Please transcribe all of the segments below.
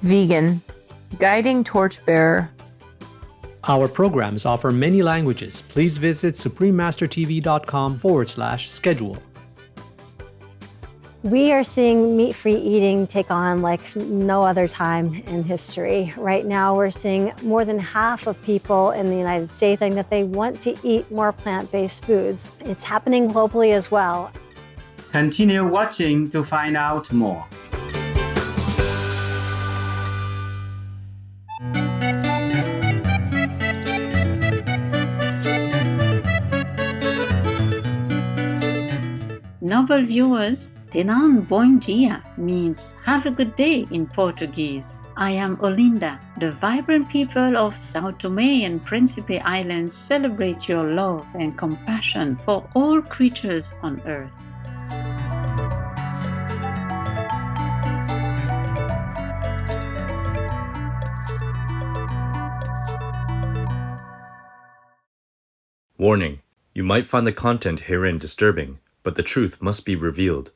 Vegan, Guiding Torchbearer. Our programs offer many languages. Please visit suprememastertv.com/schedule. We are seeing meat-free eating take on like no other time in history. Right now, we're seeing more than half of people in the United States saying that they want to eat more plant-based foods. It's happening globally as well. Continue watching to find out more. Noble viewers, Tenang bom dia means have a good day in Portuguese. I am Olinda. The vibrant people of São Tomé and Príncipe Islands celebrate your love and compassion for all creatures on earth. Warning: you might find the content herein disturbing, but the truth must be revealed.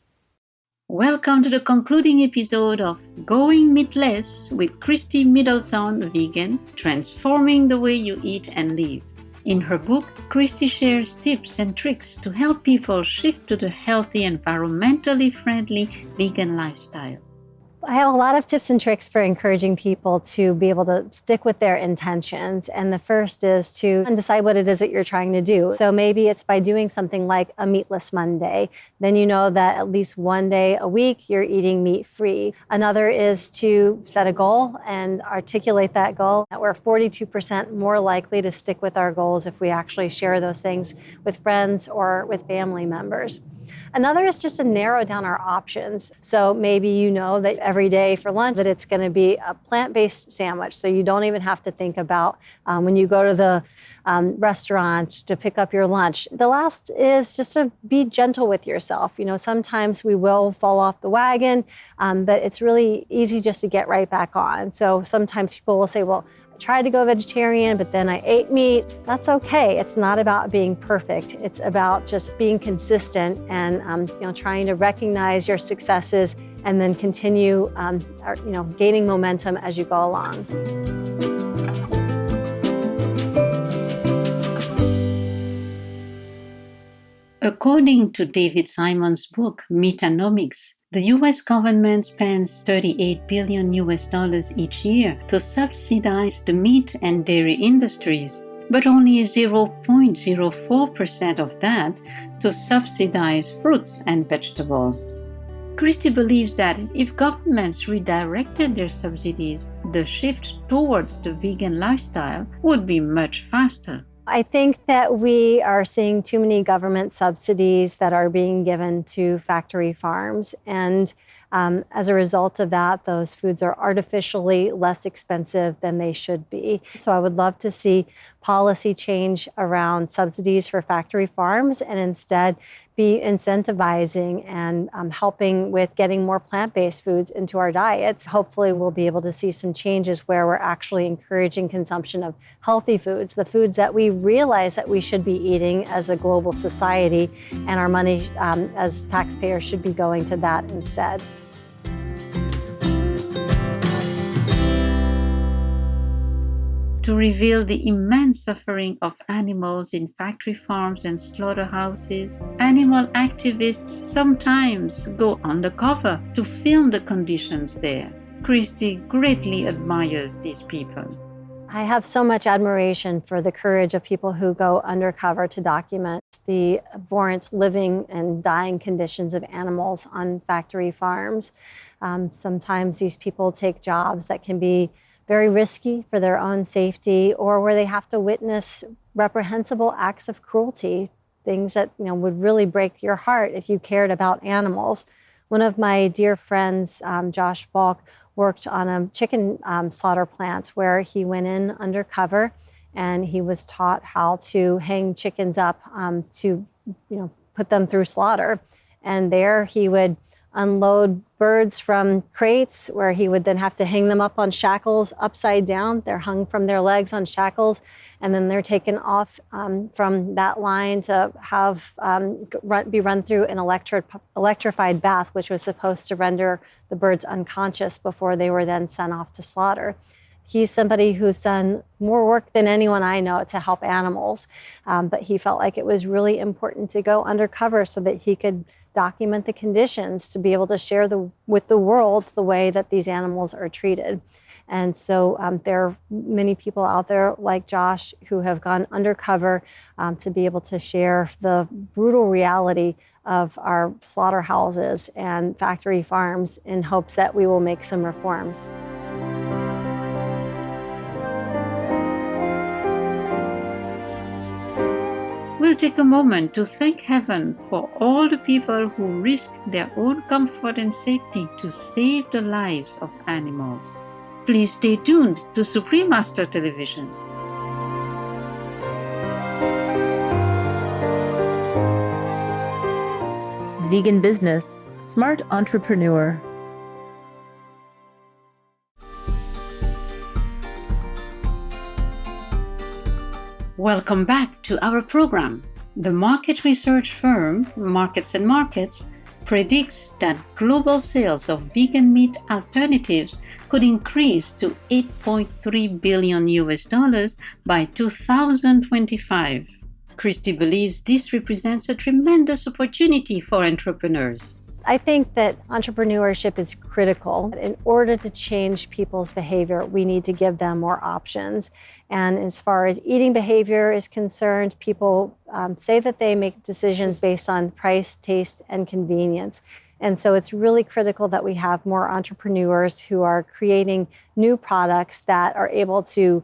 Welcome to the concluding episode of Going Meatless with Kristie Middleton, vegan, transforming the way you eat and live. In her book, Kristie shares tips and tricks to help people shift to the healthy, environmentally friendly vegan lifestyle. I have a lot of tips and tricks for encouraging people to be able to stick with their intentions. And the first is to decide what it is that you're trying to do. So maybe it's by doing something like a Meatless Monday. Then you know that at least one day a week you're eating meat-free. Another is to set a goal and articulate that goal. We're 42% more likely to stick with our goals if we actually share those things with friends or with family members. Another is just to narrow down our options. So maybe you know that every day for lunch that it's going to be a plant-based sandwich. So you don't even have to think about when you go to the restaurant to pick up your lunch. The last is just to be gentle with yourself. You know, sometimes we will fall off the wagon, but it's really easy just to get right back on. So sometimes people will say, well, I tried to go vegetarian, but then I ate meat. That's okay. It's not about being perfect. It's about just being consistent and trying to recognize your successes and then continue gaining momentum as you go along. According to David Simon's book, Meatanomics, the U.S. government spends $38 billion each year to subsidize the meat and dairy industries, but only 0.04% of that to subsidize fruits and vegetables. Kristie believes that if governments redirected their subsidies, the shift towards the vegan lifestyle would be much faster. I think that we are seeing too many government subsidies that are being given to factory farms. And as a result of that, those foods are artificially less expensive than they should be. So I would love to see policy change around subsidies for factory farms and instead be incentivizing and helping with getting more plant-based foods into our diets. Hopefully we'll be able to see some changes where we're actually encouraging consumption of healthy foods, the foods that we realize that we should be eating as a global society, and our money as taxpayers should be going to that instead. To reveal the immense suffering of animals in factory farms and slaughterhouses, animal activists sometimes go undercover to film the conditions there. Kristie greatly admires these people. I have so much admiration for the courage of people who go undercover to document the abhorrent living and dying conditions of animals on factory farms. Sometimes these people take jobs that can be very risky for their own safety, or where they have to witness reprehensible acts of cruelty, things that would really break your heart if you cared about animals. One of my dear friends, Josh Balk, worked on a chicken slaughter plant where he went in undercover and he was taught how to hang chickens up to put them through slaughter. And there he would unload birds from crates where he would then have to hang them up on shackles upside down. They're hung from their legs on shackles, and then they're taken off from that line to have be run through an electrified bath, which was supposed to render the birds unconscious before they were then sent off to slaughter. He's somebody who's done more work than anyone I know to help animals, but he felt like it was really important to go undercover so that he could document the conditions to be able to share with the world the way that these animals are treated. And so there are many people out there like Josh who have gone undercover to be able to share the brutal reality of our slaughterhouses and factory farms in hopes that we will make some reforms. We'll take a moment to thank heaven for all the people who risked their own comfort and safety to save the lives of animals. Please stay tuned to Supreme Master Television. Vegan business, smart entrepreneur. Welcome back to our program. The market research firm Markets and Markets predicts that global sales of vegan meat alternatives could increase to $8.3 billion by 2025. Kristie believes this represents a tremendous opportunity for entrepreneurs. I think that entrepreneurship is critical. In order to change people's behavior, we need to give them more options. And as far as eating behavior is concerned, people say that they make decisions based on price, taste, and convenience. And so it's really critical that we have more entrepreneurs who are creating new products that are able to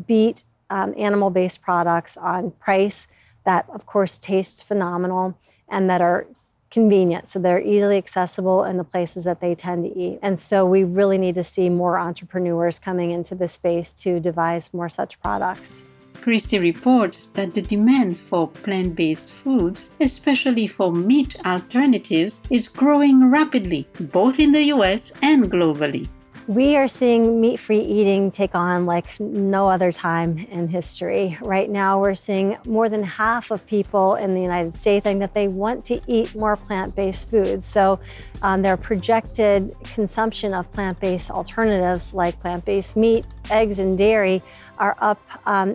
beat animal-based products on price, that of course taste phenomenal, and that are convenient, so they're easily accessible in the places that they tend to eat. And so we really need to see more entrepreneurs coming into this space to devise more such products. Kristie reports that the demand for plant-based foods, especially for meat alternatives, is growing rapidly, both in the US and globally. We are seeing meat-free eating take on like no other time in history. Right now, we're seeing more than half of people in the United States saying that they want to eat more plant-based foods. So their projected consumption of plant-based alternatives like plant-based meat, eggs, and dairy are up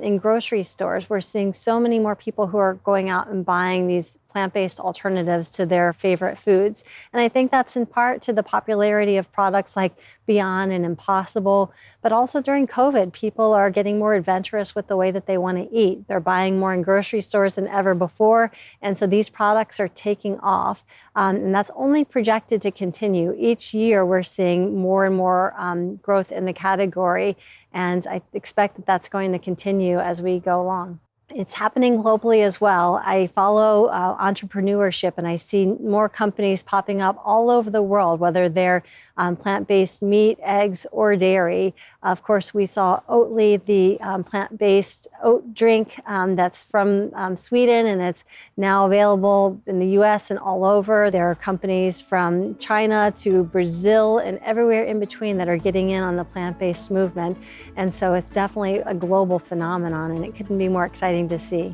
in grocery stores. We're seeing so many more people who are going out and buying these plant-based alternatives to their favorite foods. And I think that's in part to the popularity of products like Beyond and Impossible, but also during COVID, people are getting more adventurous with the way that they want to eat. They're buying more in grocery stores than ever before, and so these products are taking off, and that's only projected to continue. Each year, we're seeing more and more growth in the category, and I expect that that's going to continue as we go along. It's happening globally as well. I follow entrepreneurship, and I see more companies popping up all over the world, whether they're plant-based meat, eggs, or dairy. Of course, we saw Oatly, the plant-based oat drink that's from Sweden, and it's now available in the US and all over. There are companies from China to Brazil and everywhere in between that are getting in on the plant-based movement. And so it's definitely a global phenomenon, and it couldn't be more exciting to see.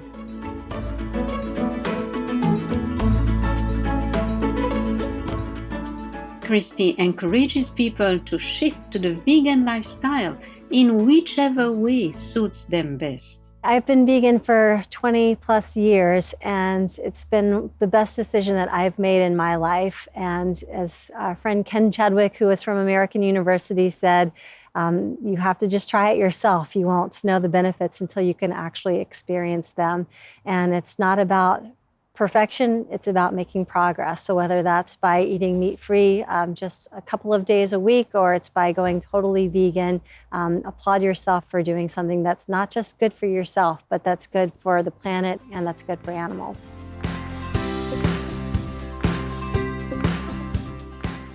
Kristie encourages people to shift to the vegan lifestyle in whichever way suits them best. I've been vegan for 20 plus years, and it's been the best decision that I've made in my life. And as our friend Ken Chadwick, who is from American University, said, you have to just try it yourself. You won't know the benefits until you can actually experience them. And it's not about perfection, it's about making progress. So whether that's by eating meat-free just a couple of days a week, or it's by going totally vegan, applaud yourself for doing something that's not just good for yourself, but that's good for the planet and that's good for animals.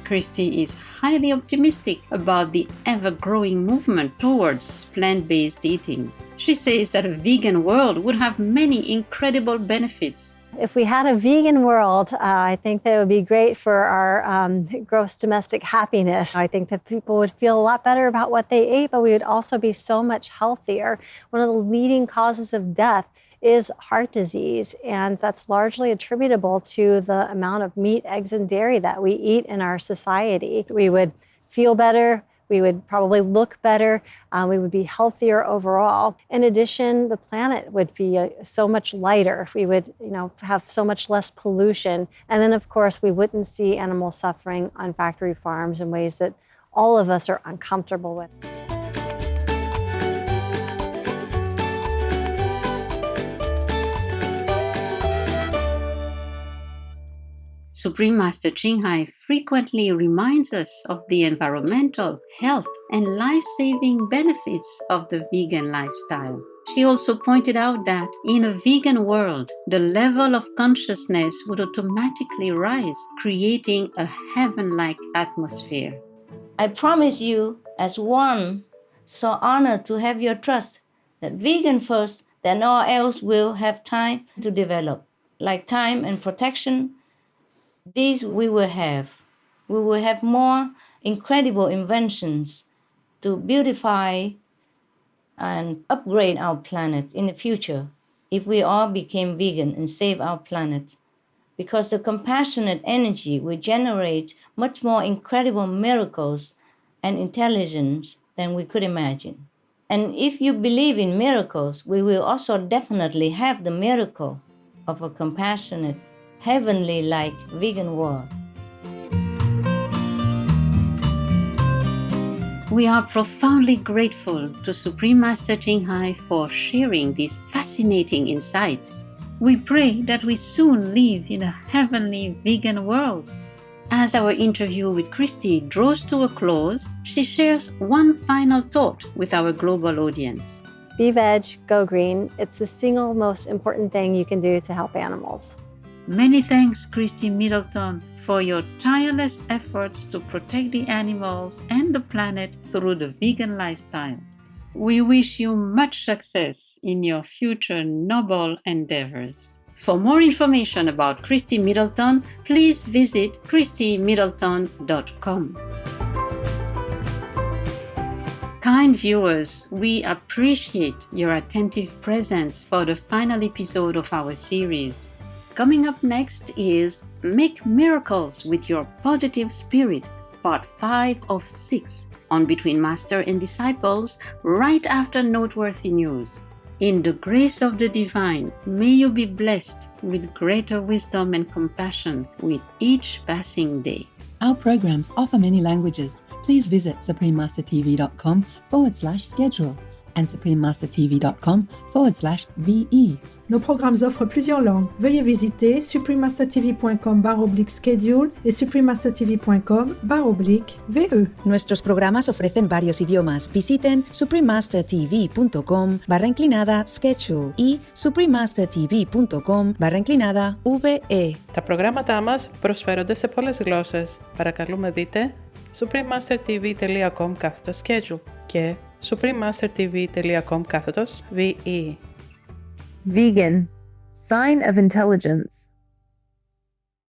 Kristie is highly optimistic about the ever-growing movement towards plant-based eating. She says that a vegan world would have many incredible benefits. If we had a vegan world, I think that it would be great for our gross domestic happiness. I think that people would feel a lot better about what they ate, but we would also be so much healthier. One of the leading causes of death is heart disease, and that's largely attributable to the amount of meat, eggs, and dairy that we eat in our society. We would feel better. We would probably look better. We would be healthier overall. In addition, the planet would be so much lighter. We would, have so much less pollution. And then, of course, we wouldn't see animal suffering on factory farms in ways that all of us are uncomfortable with. Supreme Master Ching Hai frequently reminds us of the environmental, health, and life-saving benefits of the vegan lifestyle. She also pointed out that in a vegan world, the level of consciousness would automatically rise, creating a heaven-like atmosphere. I promise you, as one so honored to have your trust, that vegan first, then all else will have time to develop, like time and protection. These we will have. We will have more incredible inventions to beautify and upgrade our planet in the future if we all became vegan and save our planet. Because the compassionate energy will generate much more incredible miracles and intelligence than we could imagine. And if you believe in miracles, we will also definitely have the miracle of a compassionate, heavenly-like vegan world. We are profoundly grateful to Supreme Master Ching Hai for sharing these fascinating insights. We pray that we soon live in a heavenly vegan world. As our interview with Kristie draws to a close, she shares one final thought with our global audience. Be veg, go green. It's the single most important thing you can do to help animals. Many thanks, Kristie Middleton, for your tireless efforts to protect the animals and the planet through the vegan lifestyle. We wish you much success in your future noble endeavors. For more information about Kristie Middleton, please visit KristieMiddleton.com. Kind viewers, we appreciate your attentive presence for the final episode of our series. Coming up next is Make Miracles with Your Positive Spirit, Part 5 of 6, on Between Master and Disciples, right after noteworthy news. In the grace of the divine, may you be blessed with greater wisdom and compassion with each passing day. Our programs offer many languages. Please visit suprememastertv.com/schedule and suprememastertv.com/VE. Nos programmes offrent plusieurs langues. Veuillez visiter suprememastertv.com/schedule et suprememastertv.com/VE. Nuestros programas ofrecen varios idiomas. Visiten suprememastertv.com/schedule y suprememastertv.com/VE. Τα προγράμματά μας προσφέρονται σε πολλές γλώσσες. Παρακαλούμε δείτε suprememastertv.com/schedule και suprememastertv.com/VE. Vegan, sign of intelligence.